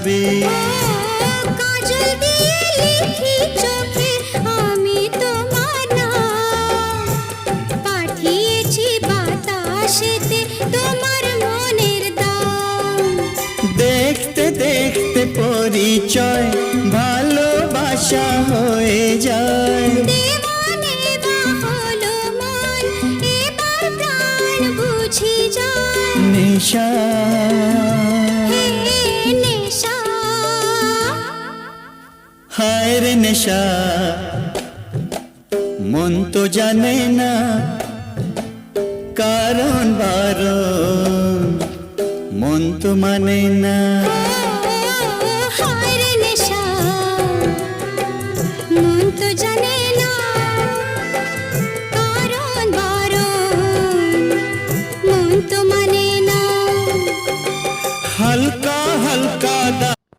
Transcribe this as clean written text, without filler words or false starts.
যাবে। কাজল দিয়ে লিখি চোখে আমি তোমার নাম, পাঠিয়েছি বাতাসেতে তোমার মনের দাম। দেখতে দেখতে পরিচয় ভালোবাসা হয়ে যায়। দেওয়ানে বা হলো মন, এবার প্রাণ বুঝি যায়। নেশা হে নেশা, হায় রে নেশা, মন তো জানে না কারণ বারণ, মন তো মানে না।